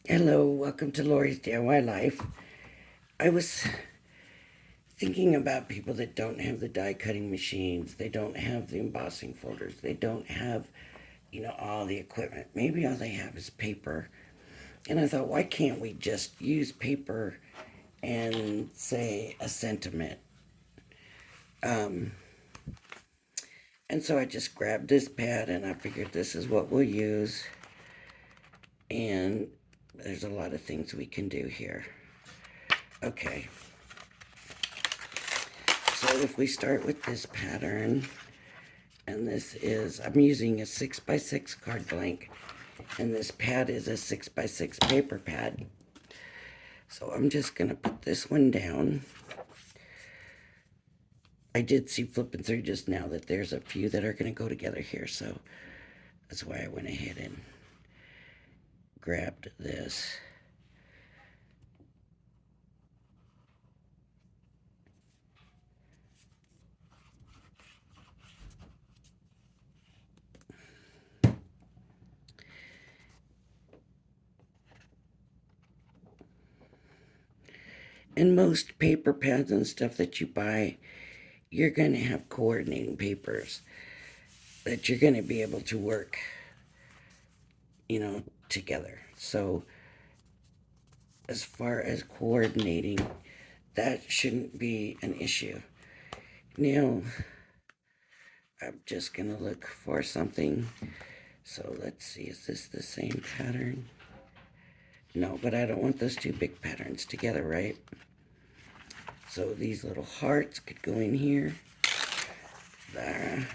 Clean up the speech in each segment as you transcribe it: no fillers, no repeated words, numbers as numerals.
Hello, welcome to Lori's DIY Life. I was thinking about people that don't have the die cutting machines, they don't have the embossing folders, they don't have, all the equipment. Maybe all they have is paper. And I thought, why can't we just use paper and say a sentiment? Um, and so I just grabbed this pad and I figured this is what we'll use. And there's a lot of things we can do here. Okay, so if we start with this pattern, and this is, I'm using a 6x6 card blank, and this pad is a 6x6 paper pad. So I'm just going to put this one down. I did see flipping through just now that there's a few that are going to go together here, so that's why I went ahead and grabbed this. And most paper pads and stuff that you buy, you're going to have coordinating papers that you're going to be able to work, together. So as far as coordinating, that shouldn't be an issue. Now, I'm just going to look for something. So let's see, is this the same pattern? No, but I don't want those two big patterns together, right? So these little hearts could go in here. That.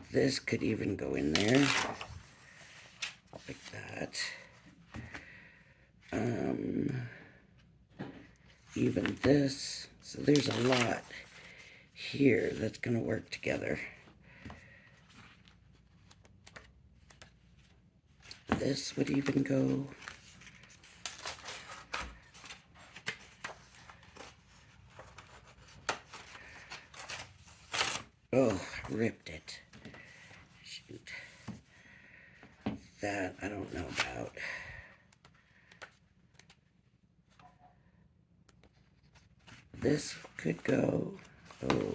This could even go in there. Like that. Even this. So there's a lot here that's going to work together. This would even go. Oh, ripped it. Shoot. That I don't know about. This could go. Oh.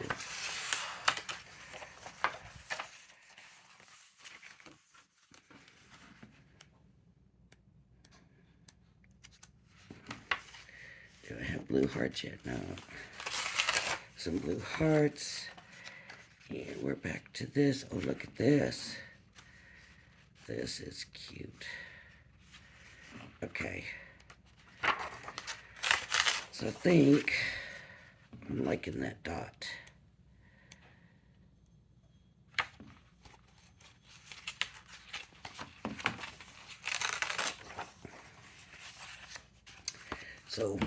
Do I have blue hearts yet? No. Some blue hearts. And we're back to this. Oh, look at this. This is cute. Okay. So I think I'm liking that dot. So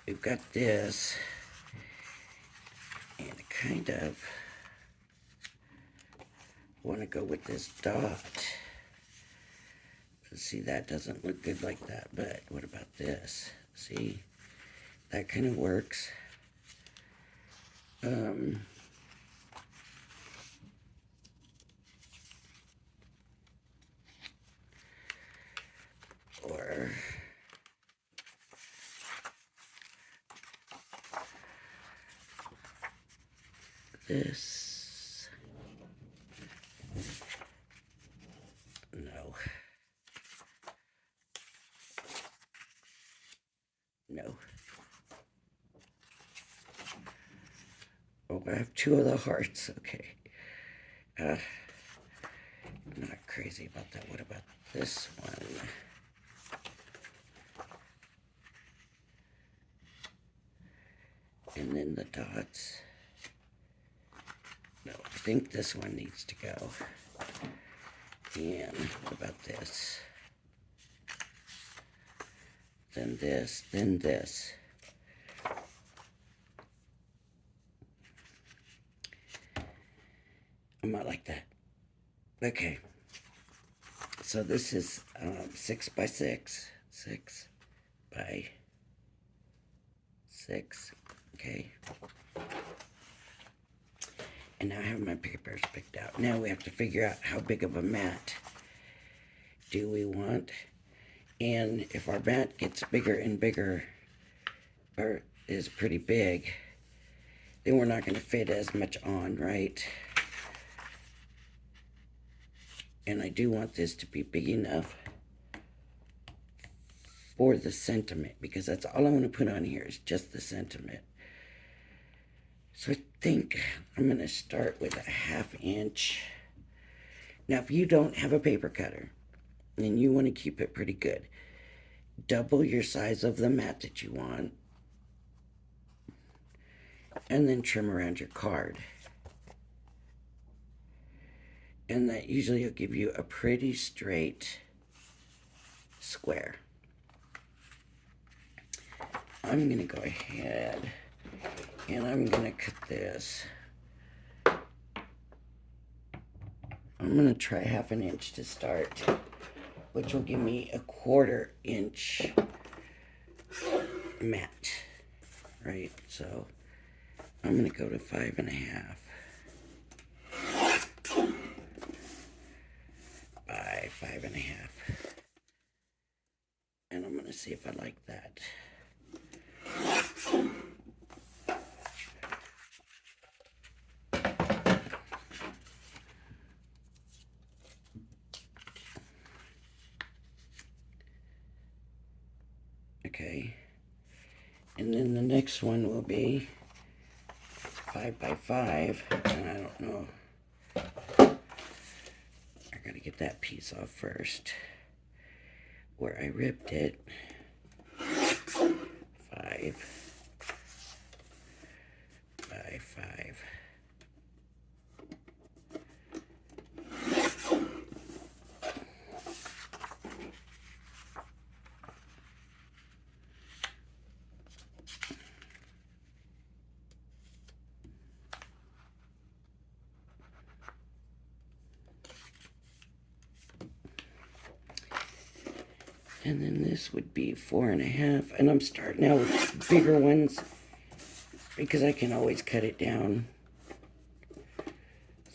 we've got this, and I kind of want to go with this dot. See, that doesn't look good like that, but what about this? See, that kind of works. Or this. No. No. Oh, I have two of the hearts. Okay. I'm not crazy about that. What about this one? And then the dots. No, I think this one needs to go. And what about this? Then this, then this. I might like that. Okay. So this is 6x6. 6x6. Okay. And now I have my papers picked out. Now we have to figure out how big of a mat do we want. And if our mat gets bigger and bigger, or is pretty big, then we're not going to fit as much on, right? And I do want this to be big enough for the sentiment, because that's all I want to put on here is just the sentiment. So I think I'm going to start with a 1/2 inch. Now, if you don't have a paper cutter and you want to keep it pretty good, double your size of the mat that you want, and then trim around your card. And that usually will give you a pretty straight square. I'm going to go ahead and I'm going to cut this. I'm going to try 1/2 inch to start, which will give me a 1/4 inch mat, right? So I'm going to go to 5.5 by 5.5. And I'm going to see if I like that. Okay. And then the next one will be 5 by 5. And I don't know. I gotta get that piece off first. Where I ripped it. 5 by 5. And then this would be 4.5. And I'm starting out with bigger ones because I can always cut it down.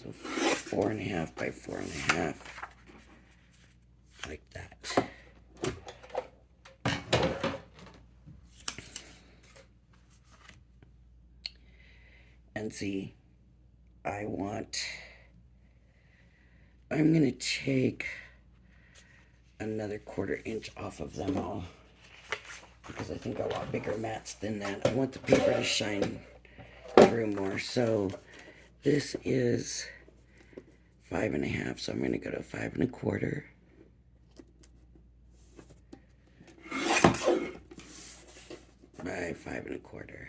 So 4.5 by 4.5. Like that. And see, I'm going to take another 1/4 inch off of them all, because I think I want bigger mats than that. I want the paper to shine through more. So this is 5.5, so I'm going to go to 5.25 by 5.25.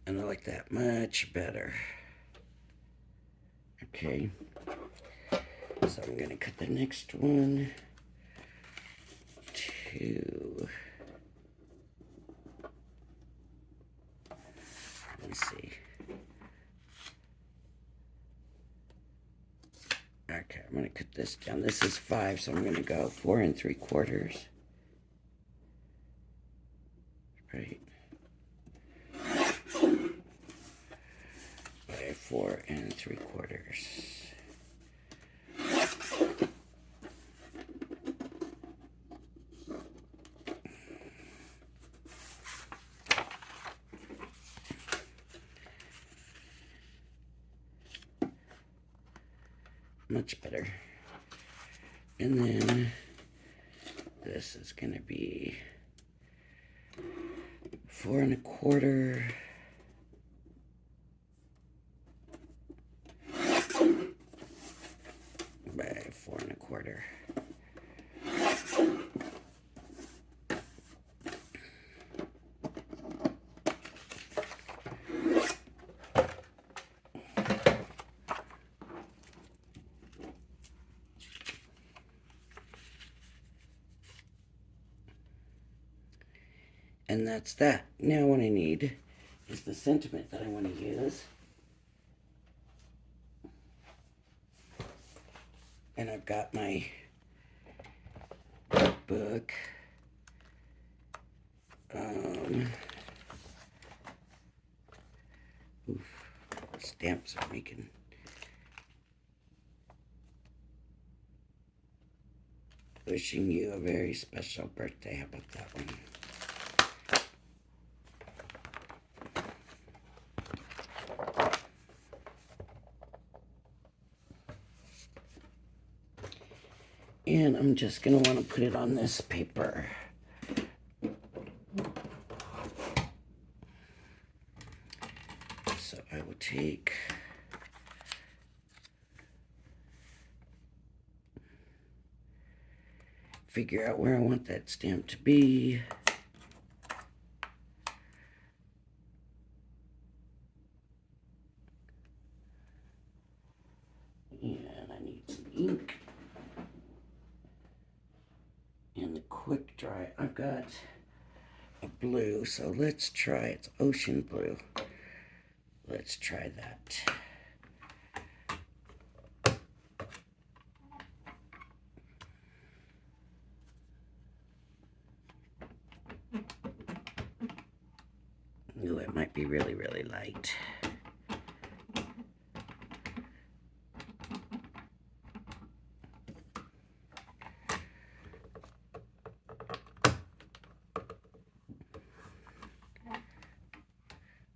And I like that much better. Okay. So I'm going to cut the next one to, let me see. Okay, I'm going to cut this down. This is 5, so I'm going to go 4 3/4. Right. By 4 3/4. Much better. And then this is going to be 4 1/4 by 4 1/4. And that's that. Now what I need is the sentiment that I want to use. And I've got my book. Stamps are making. Wishing you a very special birthday. How about that one? And I'm just going to want to put it on this paper. So I will take figure out where I want that stamp to be. And I need some ink. And the quick dry, I've got a blue, so let's try, it's ocean blue. Let's try that. Ooh, it might be really, really light.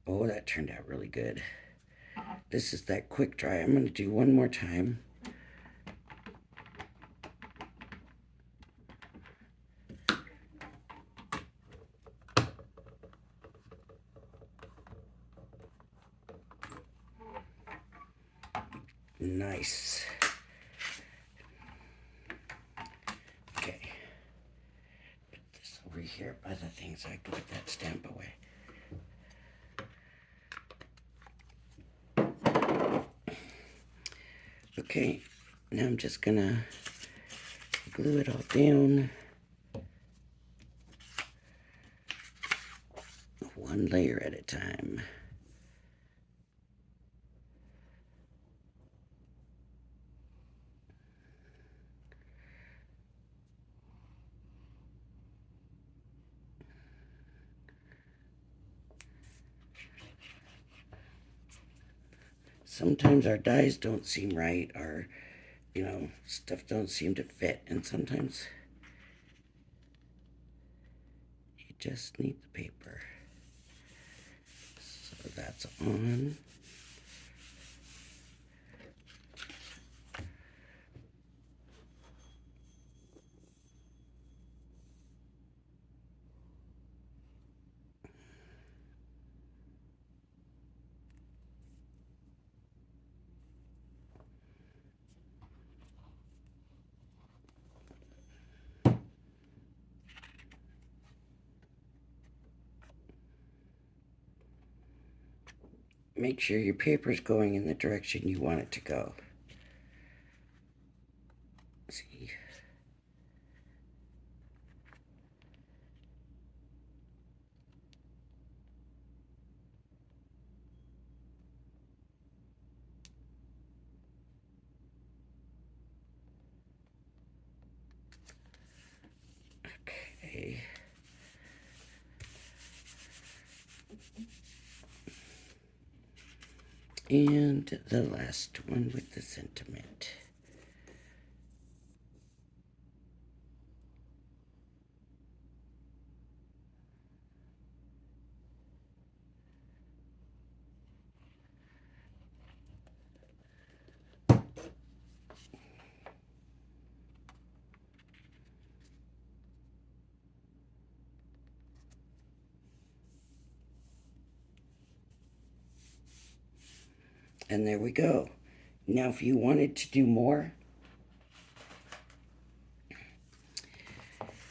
Oh, that turned out really good. This is that quick dry. I'm going to do one more time. Nice. Okay. Put this over here by the thing so I can put that stamp away. Okay, now I'm just gonna glue it all down. One layer at a time. Sometimes our dies don't seem right, or, stuff don't seem to fit, and sometimes you just need the paper. So that's on. Make sure your paper's going in the direction you want it to go. See? Okay. And the last one with the sentiment. And there we go. Now, if you wanted to do more,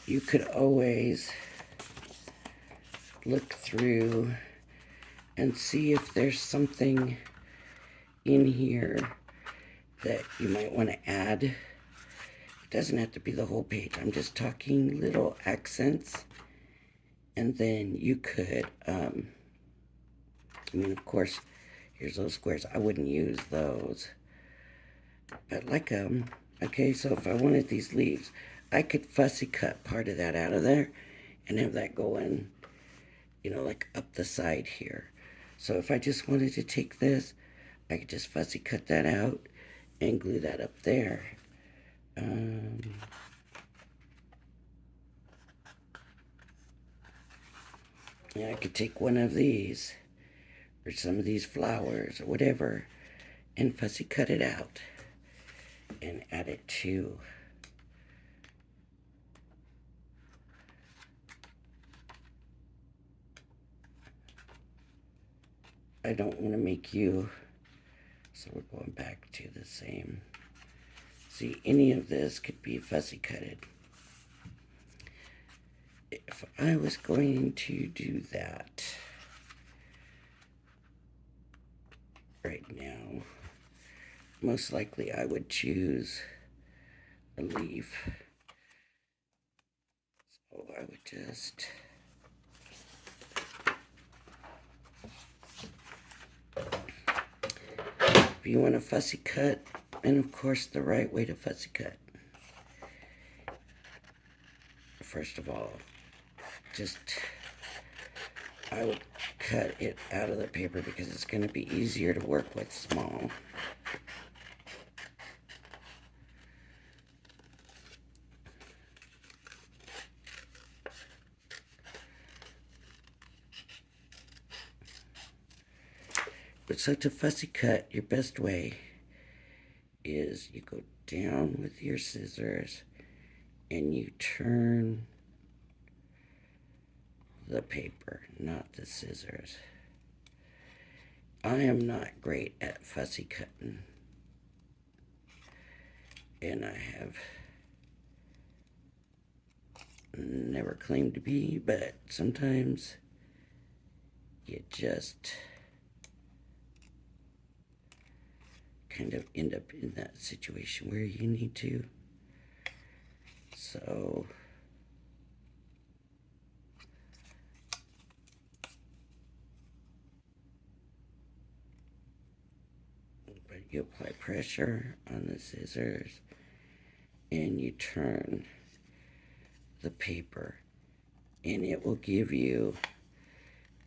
you could always look through and see if there's something in here that you might want to add. It doesn't have to be the whole page. I'm just talking little accents. And then you could, of course, here's those squares. I wouldn't use those. But like Okay, so if I wanted these leaves, I could fussy cut part of that out of there and have that going, like up the side here. So if I just wanted to take this, I could just fussy cut that out and glue that up there. Um, yeah, I could take one of these or some of these flowers or whatever and fussy cut it out and add it to. I don't want to make you, so we're going back to the same. See, any of this could be fussy cutted. If I was going to do that right now, most likely I would choose a leaf. So I would just if you want a fussy cut, and of course the right way to fussy cut. First of all, just I would cut it out of the paper because it's going to be easier to work with small. But so to fussy cut, your best way is you go down with your scissors and you turn the paper, not the scissors. I am not great at fussy cutting, and I have never claimed to be, but sometimes you just kind of end up in that situation where you need to. So but you apply pressure on the scissors and you turn the paper, and it will give you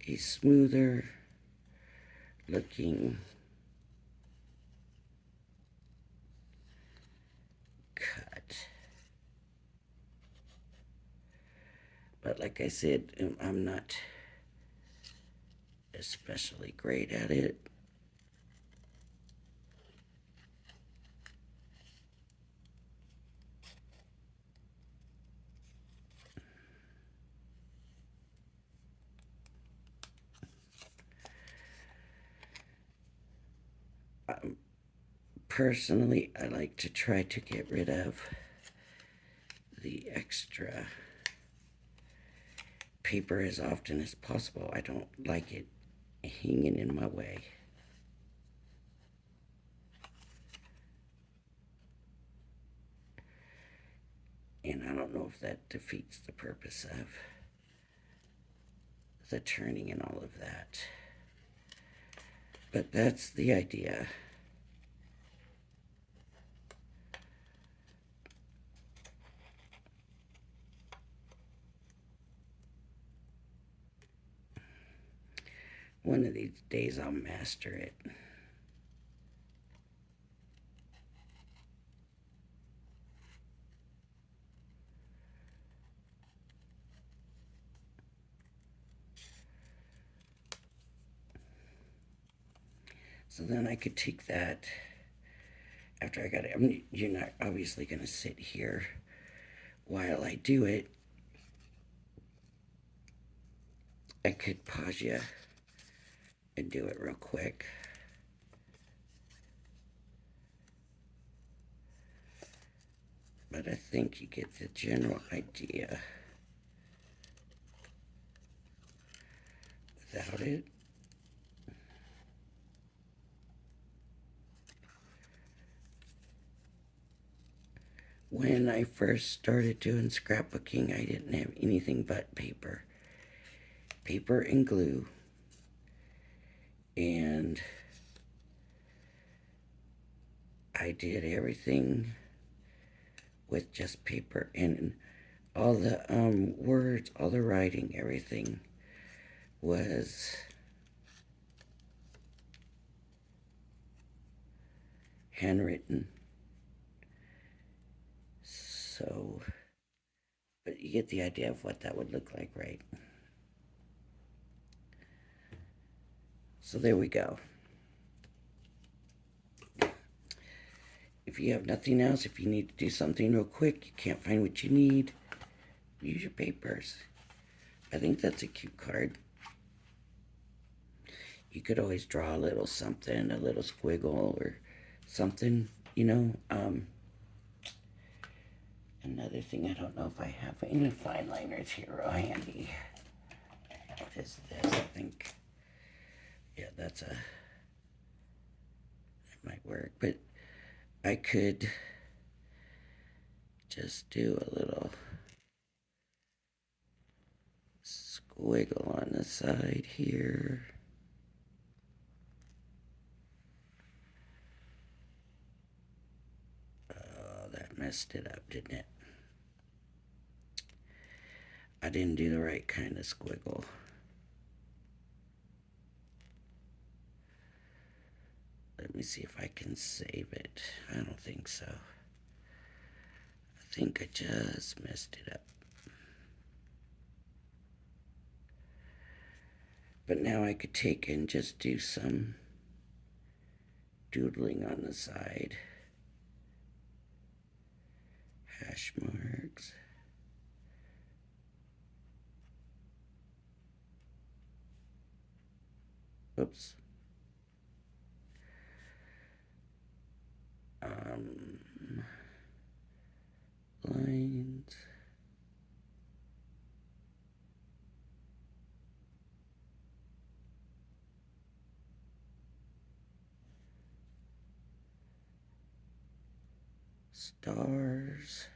a smoother looking cut. But like I said, I'm not especially great at it. Personally, I like to try to get rid of the extra paper as often as possible. I don't like it hanging in my way. And I don't know if that defeats the purpose of the turning and all of that. But that's the idea. One of these days I'll master it. So then I could take that after I got it. I mean, you're not obviously going to sit here while I do it. I could pause you and do it real quick. But I think you get the general idea without it. When I first started doing scrapbooking, I didn't have anything but paper. Paper and glue. And I did everything with just paper, and all the words, all the writing, everything was handwritten. So, but you get the idea of what that would look like, right? So there we go. If you have nothing else, if you need to do something real quick, you can't find what you need, use your papers. I think that's a cute card. You could always draw a little something, a little squiggle or something, you know. Another thing, I don't know if I have any fine liners here real handy. What is this? I think, yeah, that might work, but I could just do a little squiggle on the side here. Oh, that messed it up, didn't it? I didn't do the right kind of squiggle. Let me see if I can save it. I don't think so. I think I just messed it up. But now I could take and just do some doodling on the side. Hash marks. Oops. Lines. Stars.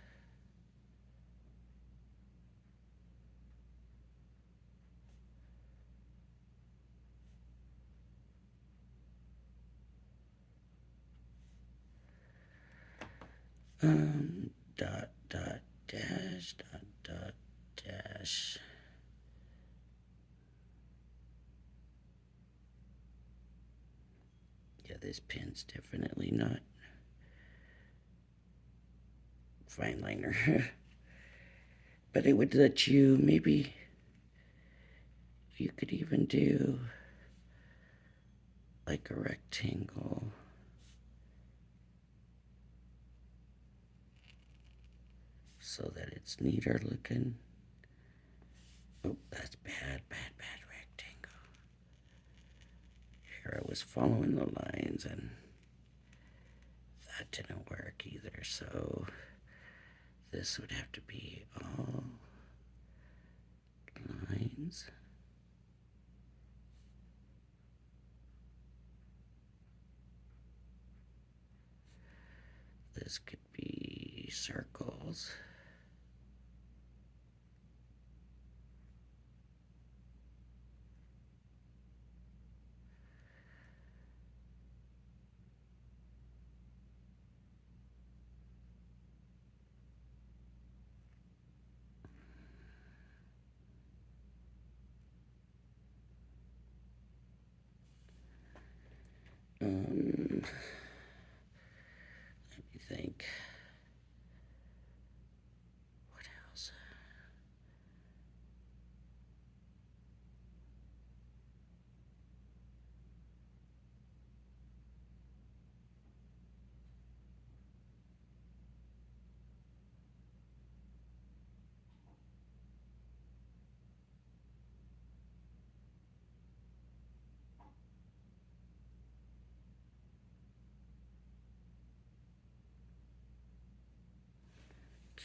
Dot, dot, dash, dot, dot, dash. Yeah, this pen's definitely not fine liner. But it would let you, maybe you could even do like a rectangle. So that it's neater looking. Oh, that's bad, bad, bad rectangle. Here I was following the lines and that didn't work either. So this would have to be all lines. This could be circles. Let me think. What else?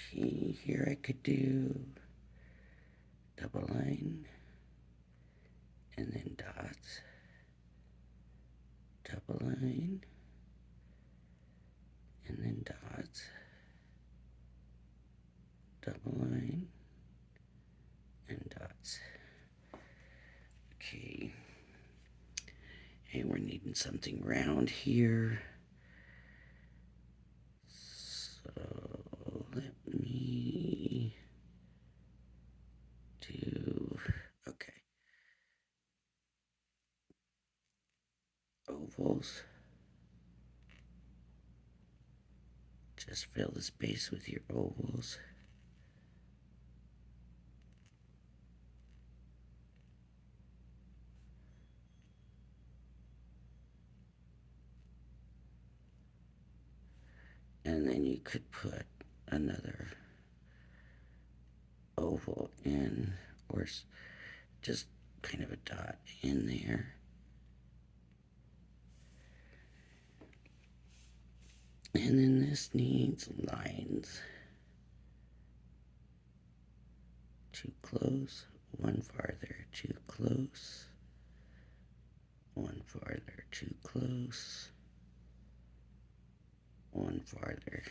Okay, here I could do double line and then dots. Double line and then dots. Double line and dots. Okay. And we're needing something round here. So ovals. Just fill the space with your ovals. And then you could put another oval in, or just kind of a dot in there. And then this needs lines. Too close, one farther, too close, one farther, too close, one farther.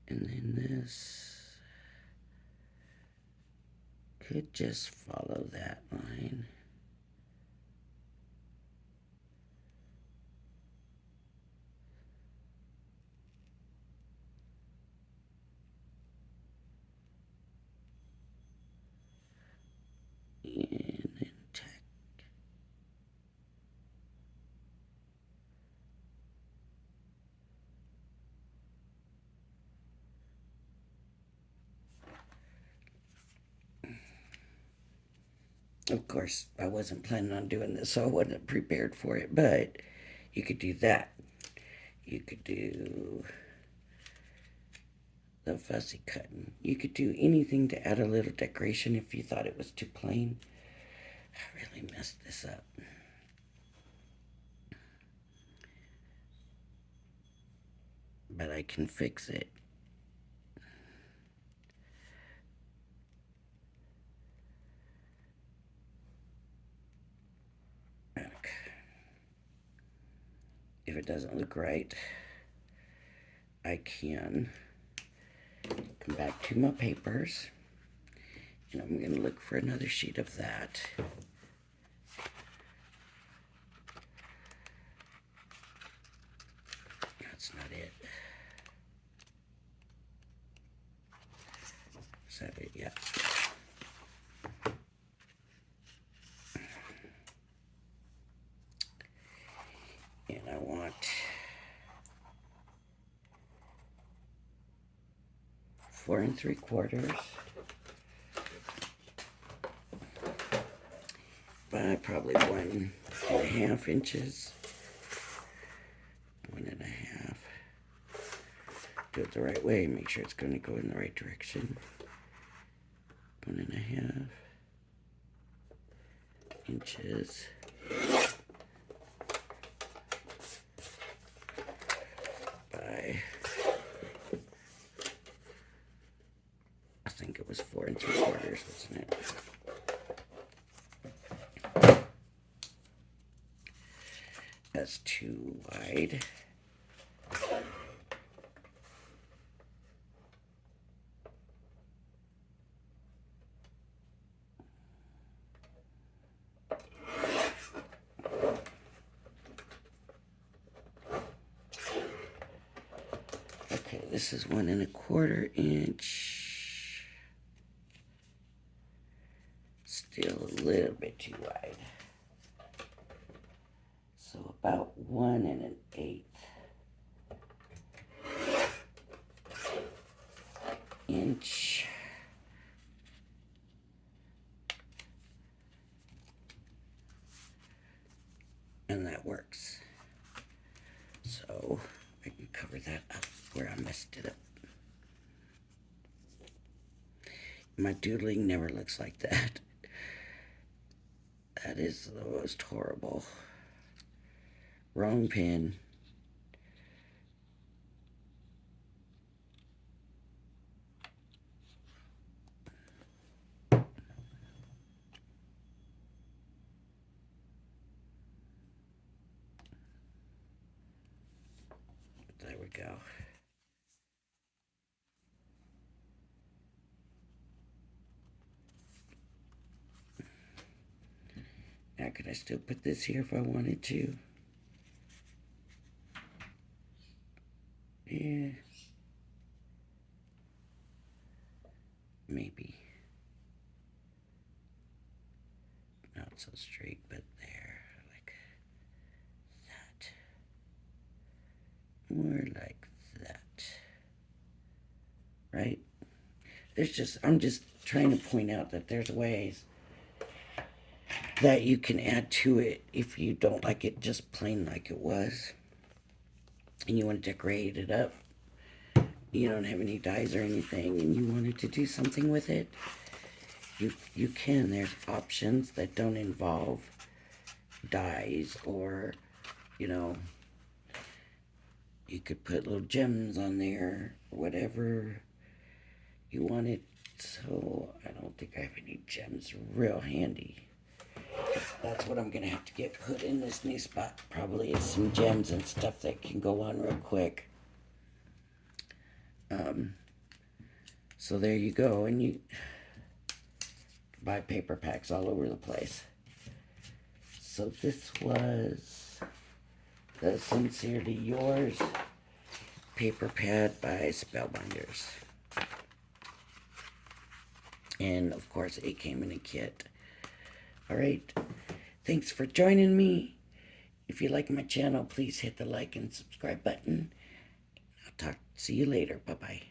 And then this could just follow that line. And then tack. Of course, I wasn't planning on doing this, so I wasn't prepared for it, but you could do that. You could do the fussy cutting. You could do anything to add a little decoration if you thought it was too plain. I really messed this up. But I can fix it. Okay. If it doesn't look right, I can come back to my papers, and I'm going to look for another sheet of that. That's not it. Is that it? Yeah. And I want 4 3/4 by probably 1.5 inches. 1.5. Do it the right way. Make sure it's going to go in the right direction. 1.5 inches by, I think it was 4 3/4, wasn't it? That's too wide. Okay, this is 1 1/4 inch. Still a little bit too wide. So about 1 1/8 inch. And that works. So I can cover that up where I messed it up. My doodling never looks like that. That is the most horrible. Wrong pen. There we go. Now could I still put this here if I wanted to? Yeah. Maybe. Not so straight, but there. Like more like that. Right? I'm just trying to point out that there's ways that you can add to it if you don't like it just plain like it was and you want to decorate it up. You don't have any dyes or anything and you wanted to do something with it, you can. There's options that don't involve dyes, or you know, you could put little gems on there or whatever you wanted. So I don't think I have any gems real handy. That's what I'm gonna have to get put in this new spot. Probably is some gems and stuff that can go on real quick. So there you go, and you buy paper packs all over the place. So this was the Sincerely Yours paper pad by Spellbinders. And of course it came in a kit. Alright, thanks for joining me. If you like my channel, please hit the like and subscribe button. See you later. Bye-bye.